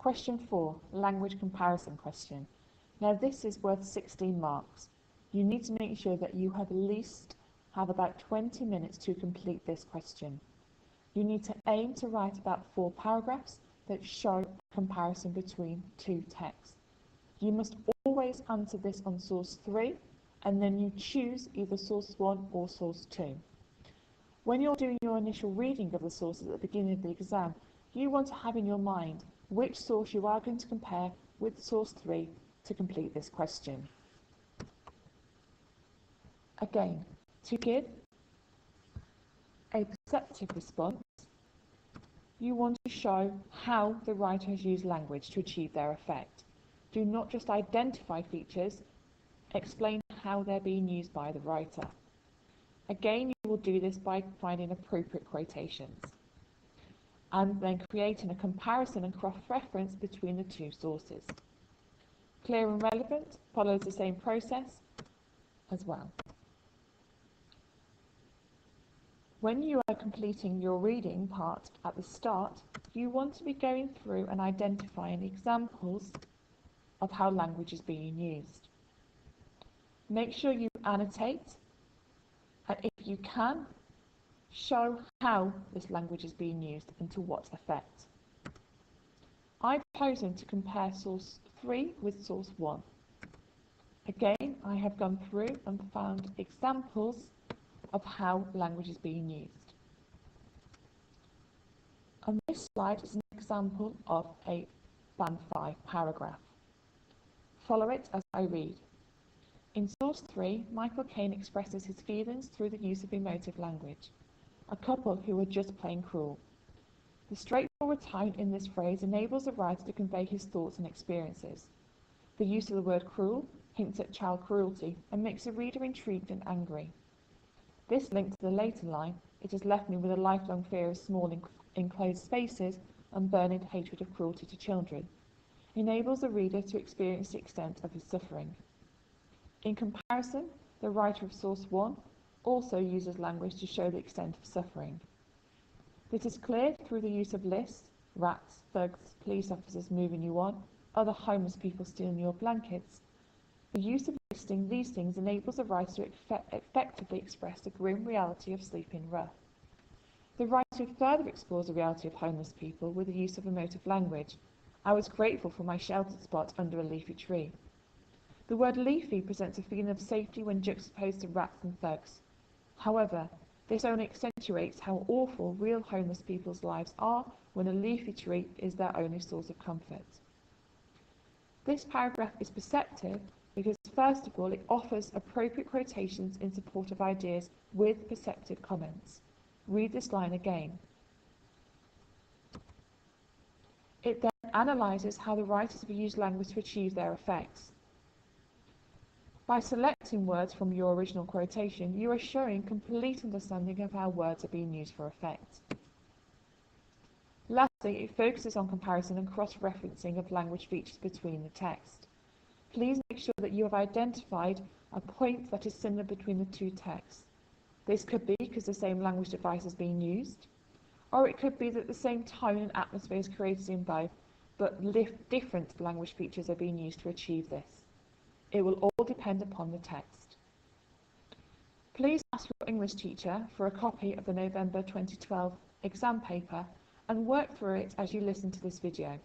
Question 4, language comparison question. Now this is worth 16 marks. You need to make sure that you have at least about 20 minutes to complete this question. You need to aim to write about 4 paragraphs that show a comparison between 2 texts. You must always answer this on source 3 and then you choose either source 1 or source 2. When you're doing your initial reading of the sources at the beginning of the exam, you want to have in your mind which source you are going to compare with source 3 to complete this question. Again, to give a perceptive response, you want to show how the writer has used language to achieve their effect. Do not just identify features, explain how they're being used by the writer. Again, you will do this by finding appropriate quotations and then creating a comparison and cross-reference between the 2 sources. Clear and relevant follows the same process as well. When you are completing your reading part at the start, you want to be going through and identifying examples of how language is being used. Make sure you annotate, and if you can, show how this language is being used and to what effect. I've chosen to compare source 3 with source 1. Again, I have gone through and found examples of how language is being used. On this slide is an example of a Band 5 paragraph. Follow it as I read. In source 3, Michael Caine expresses his feelings through the use of emotive language. A couple who are just plain cruel. The straightforward tone in this phrase enables the writer to convey his thoughts and experiences. The use of the word cruel hints at child cruelty and makes the reader intrigued and angry. This link to the later line, it has left me with a lifelong fear of small enclosed spaces and burning hatred of cruelty to children, enables the reader to experience the extent of his suffering. In comparison, the writer of source 1 also uses language to show the extent of suffering. This is clear through the use of lists, rats, thugs, police officers moving you on, other homeless people stealing your blankets. The use of listing these things enables the writer to effectively express the grim reality of sleeping rough. The writer further explores the reality of homeless people with the use of emotive language. I was grateful for my sheltered spot under a leafy tree. The word leafy presents a feeling of safety when juxtaposed to rats and thugs. However, this only accentuates how awful real homeless people's lives are when a leafy tree is their only source of comfort. This paragraph is perceptive because, first of all, it offers appropriate quotations in support of ideas with perceptive comments. Read this line again. It then analyses how the writers have used language to achieve their effects. By selecting words from your original quotation, you are showing complete understanding of how words are being used for effect. Lastly, it focuses on comparison and cross-referencing of language features between the text. Please make sure that you have identified a point that is similar between the 2 texts. This could be because the same language device is being used, or it could be that the same tone and atmosphere is created in both, but different language features are being used to achieve this. It will all depend upon the text. Please ask your English teacher for a copy of the November 2012 exam paper and work through it as you listen to this video.